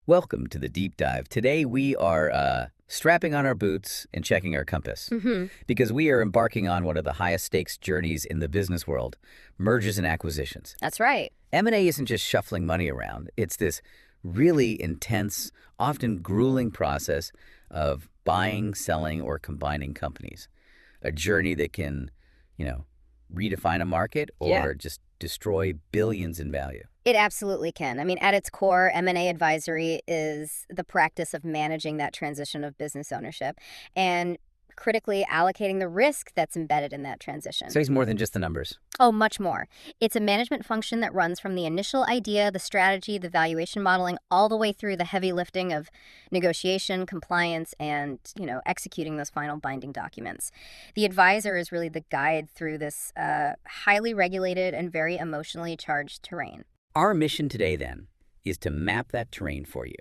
Welcome to the deep dive. Today we are strapping on our boots and checking our compass because we are embarking on one of the highest stakes journeys in the business world, mergers and acquisitions. That's right. M&A isn't just shuffling money around. It's this really intense, often grueling process of buying, selling, or combining companies. A journey that can, redefine a market or just destroy billions in value. It absolutely can. I mean, at its core, M&A Advisory is the practice of managing that transition of business ownership and critically allocating the risk that's embedded in that transition. So he's more than just the numbers. Oh, much more. It's a management function that runs from the initial idea, the strategy, the valuation modeling, all the way through the heavy lifting of negotiation, compliance, and, executing those final binding documents. The advisor is really the guide through this highly regulated and very emotionally charged terrain. Our mission today, then, is to map that terrain for you.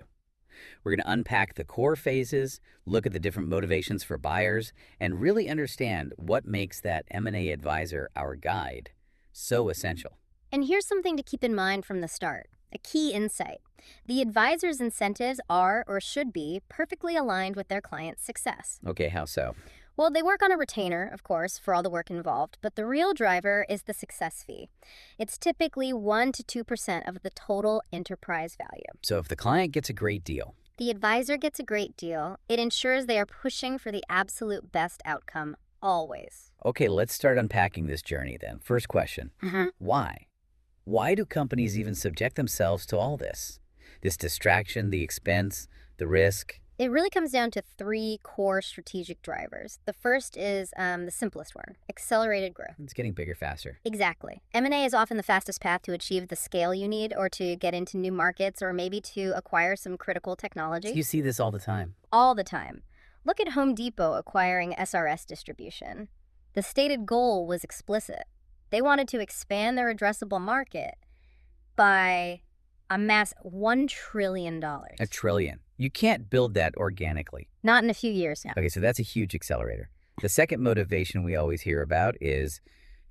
We're going to unpack the core phases, look at the different motivations for buyers, and really understand what makes that M&A advisor, our guide, so essential. And here's something to keep in mind from the start, a key insight. The advisor's incentives are, or should be, perfectly aligned with their client's success. Okay, how so? Well, they work on a retainer, of course, for all the work involved, but the real driver is the success fee. It's typically 1% to 2% of the total enterprise value. So if the client gets a great deal, the advisor gets a great deal, it ensures they are pushing for the absolute best outcome, always. Okay, let's start unpacking this journey then. First question, why? Why do companies even subject themselves to all this? This distraction, the expense, the risk? It really comes down to three core strategic drivers. The first is the simplest one, accelerated growth. It's getting bigger faster. Exactly. M&A is often the fastest path to achieve the scale you need or to get into new markets or maybe to acquire some critical technology. You see this all the time. All the time. Look at Home Depot acquiring SRS distribution. The stated goal was explicit. They wanted to expand their addressable market by a mass $1 trillion. A trillion. You can't build that organically. Not in a few years now. Okay, so that's a huge accelerator. The second motivation we always hear about is,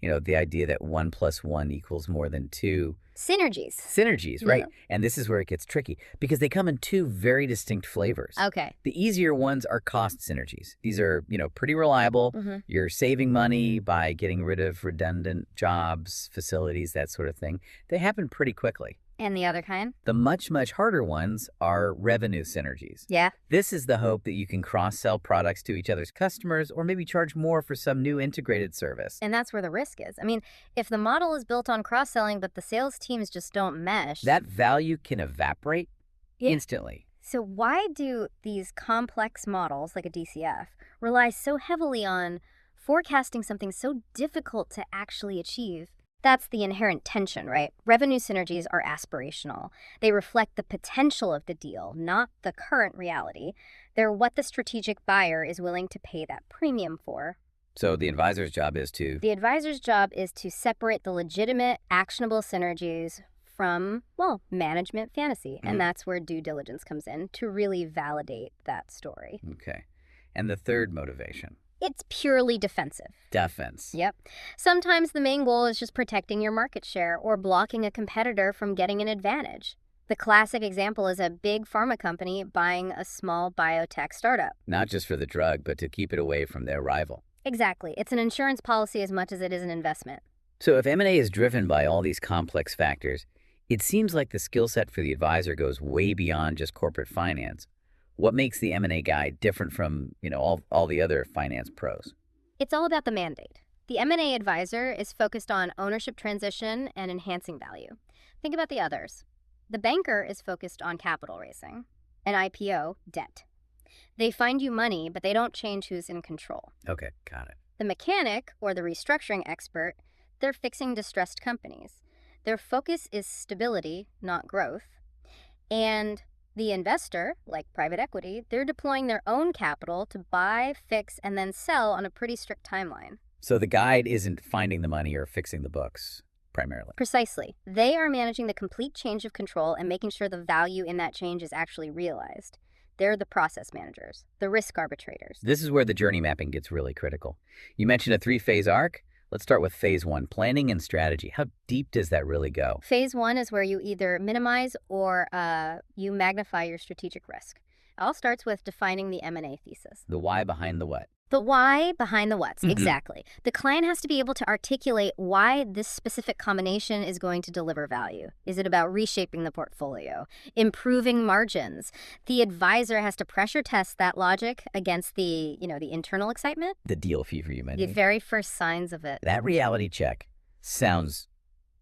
the idea that 1 + 1 = more than 2. Synergies. Synergies, right? And this is where it gets tricky because they come in two very distinct flavors. Okay. The easier ones are cost synergies. These are, pretty reliable. You're saving money by getting rid of redundant jobs, facilities, that sort of thing. They happen pretty quickly. And the other kind? The much, much harder ones are revenue synergies. Yeah. This is the hope that you can cross-sell products to each other's customers or maybe charge more for some new integrated service. And that's where the risk is. I mean, if the model is built on cross-selling, but the sales teams just don't mesh, that value can evaporate instantly. So why do these complex models, like a DCF, rely so heavily on forecasting something so difficult to actually achieve? That's the inherent tension, right? Revenue synergies are aspirational. They reflect the potential of the deal, not the current reality. They're what the strategic buyer is willing to pay that premium for. So the advisor's job is to? The advisor's job is to separate the legitimate, actionable synergies from, management fantasy. And that's where due diligence comes in, to really validate that story. Okay. And the third motivation? It's purely defensive. Defense. Yep. Sometimes the main goal is just protecting your market share or blocking a competitor from getting an advantage. The classic example is a big pharma company buying a small biotech startup. Not just for the drug, but to keep it away from their rival. Exactly. It's an insurance policy as much as it is an investment. So if M&A is driven by all these complex factors, it seems like the skill set for the advisor goes way beyond just corporate finance. What makes the M&A guy different from, all the other finance pros? It's all about the mandate. The M&A advisor is focused on ownership transition and enhancing value. Think about the others. The banker is focused on capital raising, an IPO, debt. They find you money, but they don't change who's in control. Okay, got it. The mechanic, or the restructuring expert, they're fixing distressed companies. Their focus is stability, not growth. And the investor, like private equity, they're deploying their own capital to buy, fix, and then sell on a pretty strict timeline. So the guide isn't finding the money or fixing the books, primarily. Precisely. They are managing the complete change of control and making sure the value in that change is actually realized. They're the process managers, the risk arbitrators. This is where the journey mapping gets really critical. You mentioned a 3-phase arc. Let's start with phase one, planning and strategy. How deep does that really go? Phase one is where you either minimize or you magnify your strategic risk. It all starts with defining the M&A thesis. The why behind the what? The why behind the what's, Mhm. exactly. The client has to be able to articulate why this specific combination is going to deliver value. Is it about reshaping the portfolio, improving margins? The advisor has to pressure test that logic against the internal excitement, The deal fever you the mentioned. very first signs of it. That reality check sounds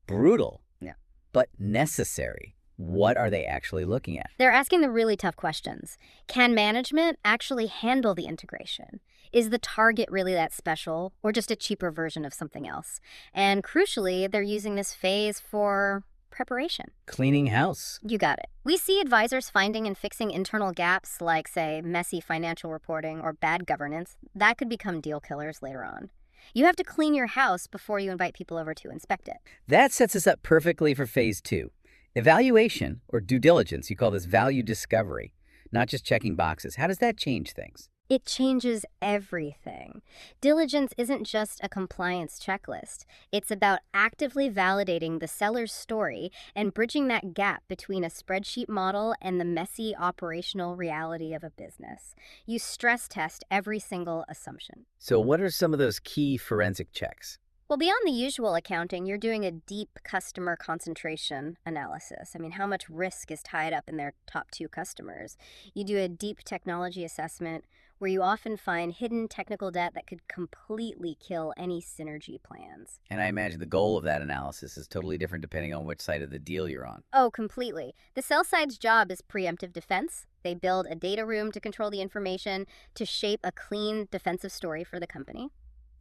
brutal, Yeah. but necessary. What are they actually looking at? They're asking the really tough questions. Can management actually handle the integration? Is the target really that special or just a cheaper version of something else? And crucially, they're using this phase for preparation. Cleaning house. You got it. We see advisors finding and fixing internal gaps like, say, messy financial reporting or bad governance. That could become deal killers later on. You have to clean your house before you invite people over to inspect it. That sets us up perfectly for phase two. Evaluation or due diligence, you call this value discovery, not just checking boxes. How does that change things? It changes everything. Diligence isn't just a compliance checklist. It's about actively validating the seller's story and bridging that gap between a spreadsheet model and the messy operational reality of a business. You stress test every single assumption. So what are some of those key forensic checks? Well, beyond the usual accounting, you're doing a deep customer concentration analysis. I mean, how much risk is tied up in their top 2 customers? You do a deep technology assessment where you often find hidden technical debt that could completely kill any synergy plans. And I imagine the goal of that analysis is totally different depending on which side of the deal you're on. Oh, completely. The sell side's job is preemptive defense. They build a data room to control the information to shape a clean defensive story for the company.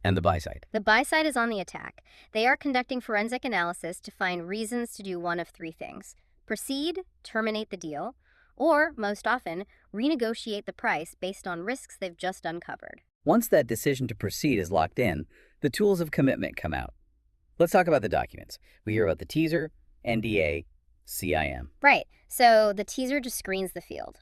And the buy side. The buy side is on the attack. They are conducting forensic analysis to find reasons to do one of 3 things: proceed, terminate the deal, or, most often, renegotiate the price based on risks they've just uncovered. Once that decision to proceed is locked in, the tools of commitment come out. Let's talk about the documents. We hear about the teaser, NDA, CIM. Right, so the teaser just screens the field.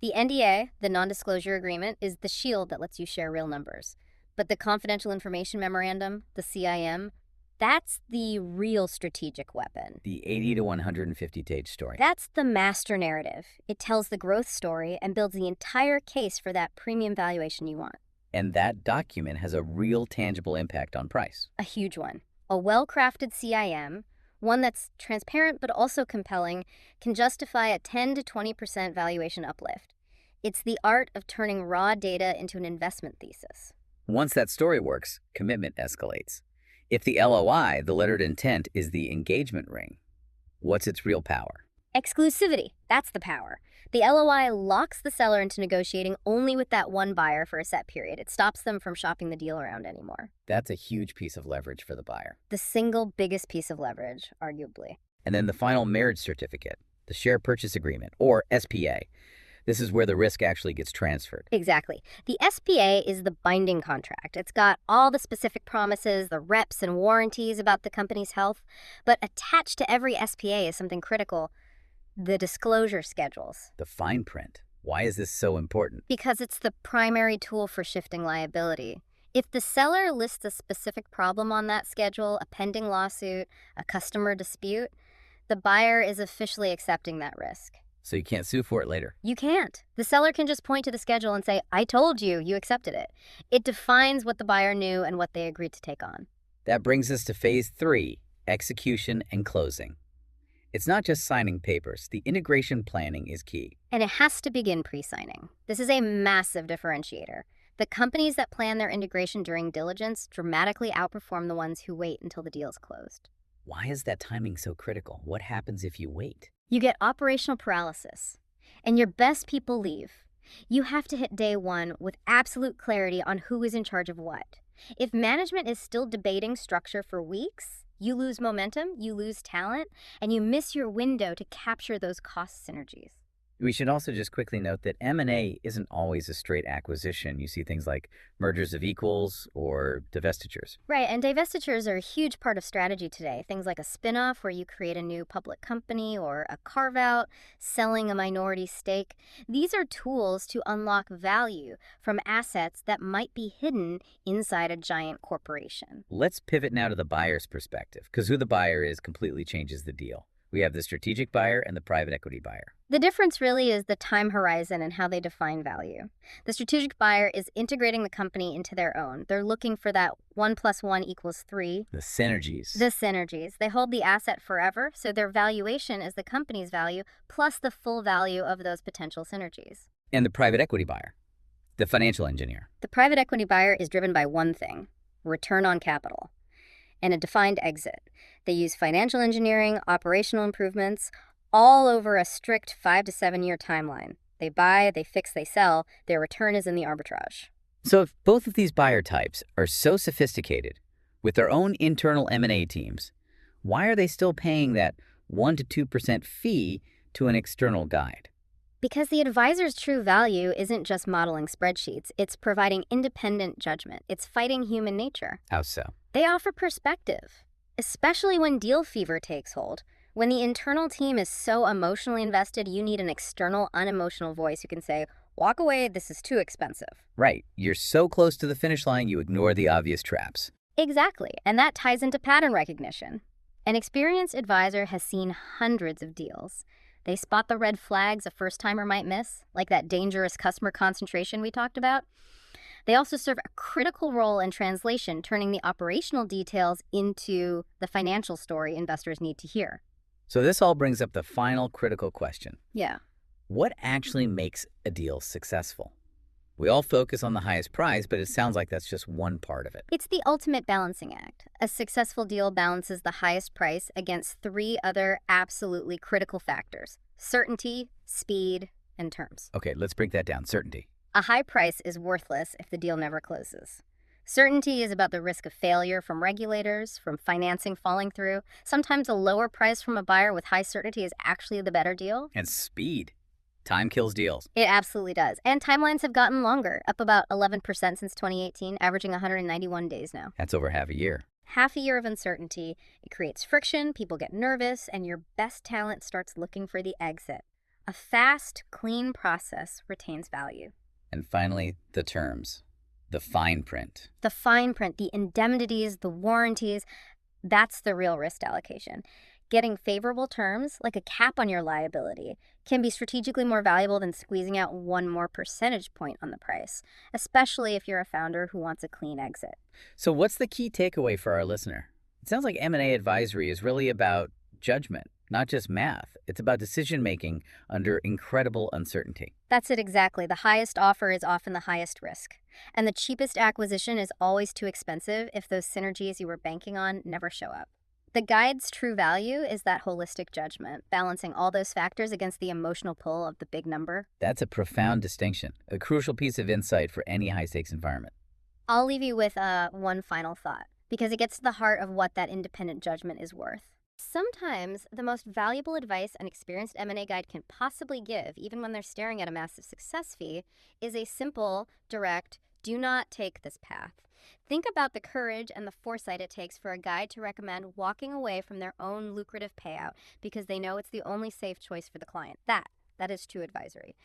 The NDA, the non-disclosure agreement, is the shield that lets you share real numbers. But the confidential information memorandum, the CIM, that's the real strategic weapon. The 80 to 150 page story. That's the master narrative. It tells the growth story and builds the entire case for that premium valuation you want. And that document has a real tangible impact on price. A huge one. A well-crafted CIM, one that's transparent but also compelling, can justify a 10 to 20% valuation uplift. It's the art of turning raw data into an investment thesis. Once that story works, commitment escalates. If the LOI, the lettered intent, is the engagement ring, what's its real power? Exclusivity, that's the power. The LOI locks the seller into negotiating only with that one buyer for a set period. It stops them from shopping the deal around anymore. That's a huge piece of leverage for the buyer. The single biggest piece of leverage, arguably. And then the final marriage certificate, the share purchase agreement, or SPA. This is where the risk actually gets transferred. Exactly. The SPA is the binding contract. It's got all the specific promises, the reps and warranties about the company's health. But attached to every SPA is something critical: the disclosure schedules. The fine print. Why is this so important? Because it's the primary tool for shifting liability. If the seller lists a specific problem on that schedule, a pending lawsuit, a customer dispute, the buyer is officially accepting that risk. So you can't sue for it later. You can't. The seller can just point to the schedule and say, "I told you, you accepted it." It defines what the buyer knew and what they agreed to take on. That brings us to phase 3, execution and closing. It's not just signing papers. The integration planning is key. And it has to begin pre-signing. This is a massive differentiator. The companies that plan their integration during diligence dramatically outperform the ones who wait until the deal's closed. Why is that timing so critical? What happens if you wait? You get operational paralysis, and your best people leave. You have to hit day 1 with absolute clarity on who is in charge of what. If management is still debating structure for weeks, you lose momentum, you lose talent, and you miss your window to capture those cost synergies. We should also just quickly note that M&A isn't always a straight acquisition. You see things like mergers of equals or divestitures. Right, and divestitures are a huge part of strategy today. Things like a spin-off where you create a new public company or a carve-out, selling a minority stake. These are tools to unlock value from assets that might be hidden inside a giant corporation. Let's pivot now to the buyer's perspective, because who the buyer is completely changes the deal. We have the strategic buyer and the private equity buyer. The difference really is the time horizon and how they define value. The strategic buyer is integrating the company into their own. They're looking for that 1 + 1 = 3. The synergies. The synergies. They hold the asset forever, so their valuation is the company's value plus the full value of those potential synergies. And the private equity buyer, the financial engineer. The private equity buyer is driven by one thing: return on capital and a defined exit. They use financial engineering, operational improvements, all over a strict 5 to 7 year timeline. They buy, they fix, they sell. Their return is in the arbitrage. So if both of these buyer types are so sophisticated with their own internal M&A teams, why are they still paying that 1 to 2% fee to an external guide? Because the advisor's true value isn't just modeling spreadsheets, it's providing independent judgment. It's fighting human nature. How so? They offer perspective, especially when deal fever takes hold. When the internal team is so emotionally invested, you need an external, unemotional voice who can say, walk away, this is too expensive. Right. You're so close to the finish line, you ignore the obvious traps. Exactly, and that ties into pattern recognition. An experienced advisor has seen hundreds of deals. They spot the red flags a first-timer might miss, like that dangerous customer concentration we talked about. They also serve a critical role in translation, turning the operational details into the financial story investors need to hear. So this all brings up the final critical question. Yeah. What actually makes a deal successful? We all focus on the highest price, but it sounds like that's just one part of it. It's the ultimate balancing act. A successful deal balances the highest price against 3 other absolutely critical factors: certainty, speed, and terms. Okay, let's break that down. Certainty. A high price is worthless if the deal never closes. Certainty is about the risk of failure from regulators, from financing falling through. Sometimes a lower price from a buyer with high certainty is actually the better deal. And speed. Time kills deals. It absolutely does. And timelines have gotten longer, up about 11% since 2018, averaging 191 days now. That's over half a year. Half a year of uncertainty, it creates friction, people get nervous, and your best talent starts looking for the exit. A fast, clean process retains value. And finally, the terms. The fine print. The fine print, the indemnities, the warranties, that's the real risk allocation. Getting favorable terms, like a cap on your liability, can be strategically more valuable than squeezing out 1 more percentage point on the price, especially if you're a founder who wants a clean exit. So what's the key takeaway for our listener? It sounds like M&A advisory is really about judgment, not just math. It's about decision-making under incredible uncertainty. That's it exactly. The highest offer is often the highest risk. And the cheapest acquisition is always too expensive if those synergies you were banking on never show up. The guide's true value is that holistic judgment, balancing all those factors against the emotional pull of the big number. That's a profound distinction, a crucial piece of insight for any high-stakes environment. I'll leave you with one final thought, because it gets to the heart of what that independent judgment is worth. Sometimes the most valuable advice an experienced M&A guide can possibly give, even when they're staring at a massive success fee, is a simple, direct, do not take this path. Think about the courage and the foresight it takes for a guide to recommend walking away from their own lucrative payout because they know it's the only safe choice for the client. That is true advisory.